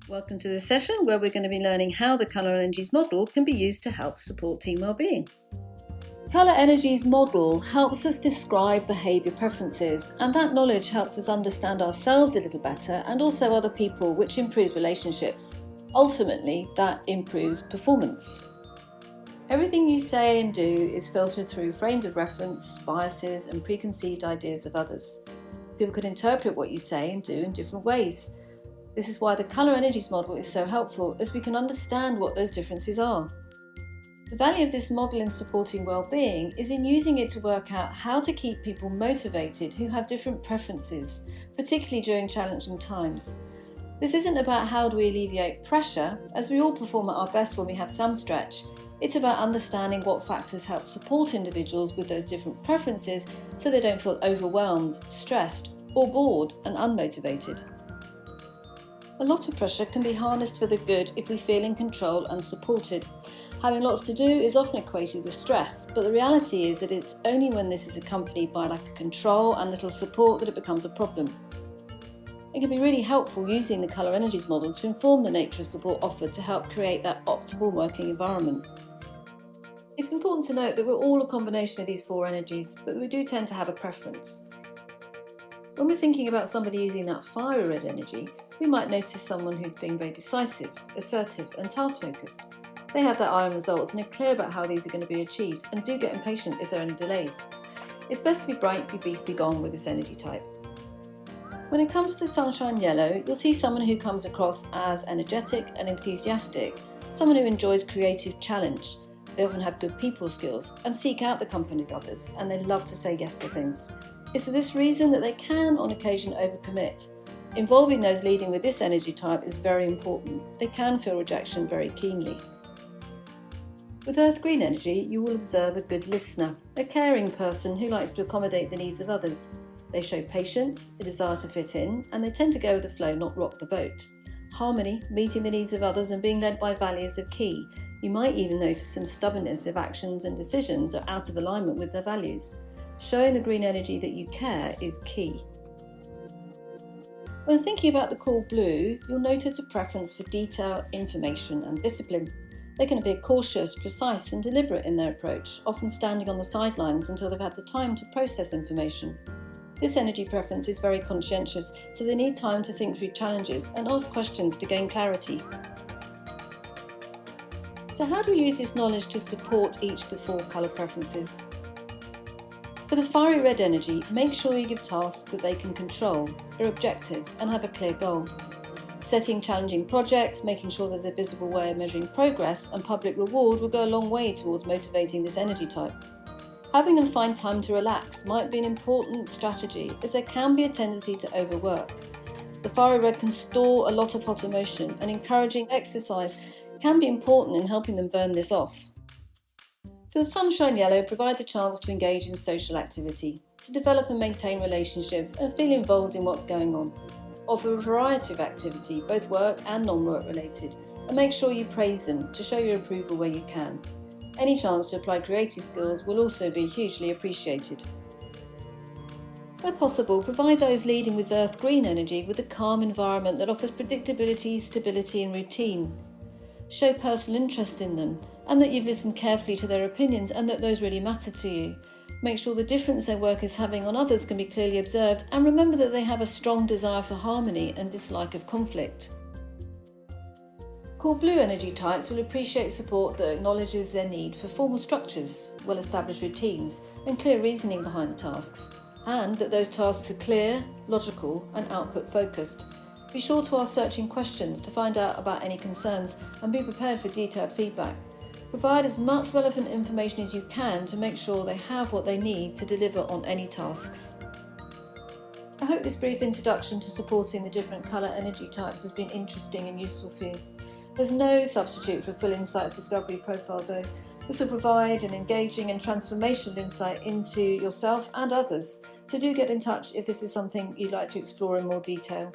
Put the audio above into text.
Welcome to the session where we're going to be learning how the Colour Energies model can be used to help support team well-being. Colour Energies model helps us describe behaviour preferences, and that knowledge helps us understand ourselves a little better and also other people, which improves relationships. Ultimately, that improves performance. Everything you say and do is filtered through frames of reference, biases and preconceived ideas of others. People can interpret what you say and do in different ways. This is why the Colour Energies model is so helpful, as we can understand what those differences are. The value of this model in supporting well-being is in using it to work out how to keep people motivated who have different preferences, particularly during challenging times. This isn't about how do we alleviate pressure, as we all perform at our best when we have some stretch. It's about understanding what factors help support individuals with those different preferences so they don't feel overwhelmed, stressed, or bored and unmotivated. A lot of pressure can be harnessed for the good if we feel in control and supported. Having lots to do is often equated with stress, but the reality is that it's only when this is accompanied by lack of control and little support that it becomes a problem. It can be really helpful using the Colour Energies model to inform the nature of support offered to help create that optimal working environment. It's important to note that we're all a combination of these four energies, but we do tend to have a preference. When we're thinking about somebody using that fiery red energy, we might notice someone who's being very decisive, assertive and task-focused. They have their eye on results and are clear about how these are going to be achieved and do get impatient if there are any delays. It's best to be bright, be beef, be gone with this energy type. When it comes to the sunshine yellow, you'll see someone who comes across as energetic and enthusiastic, someone who enjoys creative challenge. They often have good people skills and seek out the company of others, and they love to say yes to things. It's for this reason that they can, on occasion, overcommit. Involving those leading with this energy type is very important. They can feel rejection very keenly. With Earth Green energy, you will observe a good listener, a caring person who likes to accommodate the needs of others. They show patience, a desire to fit in, and they tend to go with the flow, not rock the boat. Harmony, meeting the needs of others and being led by values are key. You might even notice some stubbornness if actions and decisions are out of alignment with their values. Showing the green energy that you care is key. When thinking about the core blue, you'll notice a preference for detail, information and discipline. They can appear cautious, precise and deliberate in their approach, often standing on the sidelines until they've had the time to process information. This energy preference is very conscientious, so they need time to think through challenges and ask questions to gain clarity. So how do we use this knowledge to support each of the four colour preferences? For the fiery red energy, make sure you give tasks that they can control, are objective and have a clear goal. Setting challenging projects, making sure there's a visible way of measuring progress and public reward will go a long way towards motivating this energy type. Having them find time to relax might be an important strategy, as there can be a tendency to overwork. The fiery red can store a lot of hot emotion, and encouraging exercise can be important in helping them burn this off. For the sunshine yellow, provide the chance to engage in social activity, to develop and maintain relationships and feel involved in what's going on. Offer a variety of activity, both work and non-work related, and make sure you praise them to show your approval where you can. Any chance to apply creative skills will also be hugely appreciated. Where possible, provide those leading with Earth Green energy with a calm environment that offers predictability, stability and routine. Show personal interest in them and that you've listened carefully to their opinions and that those really matter to you. Make sure the difference their work is having on others can be clearly observed, and remember that they have a strong desire for harmony and dislike of conflict. Core blue energy types will appreciate support that acknowledges their need for formal structures, well-established routines and clear reasoning behind tasks, and that those tasks are clear, logical and output focused. Be sure to ask searching questions to find out about any concerns and be prepared for detailed feedback. Provide as much relevant information as you can to make sure they have what they need to deliver on any tasks. I hope this brief introduction to supporting the different colour energy types has been interesting and useful for you. There's no substitute for a full insights discovery profile though. This will provide an engaging and transformational insight into yourself and others, so do get in touch if this is something you'd like to explore in more detail.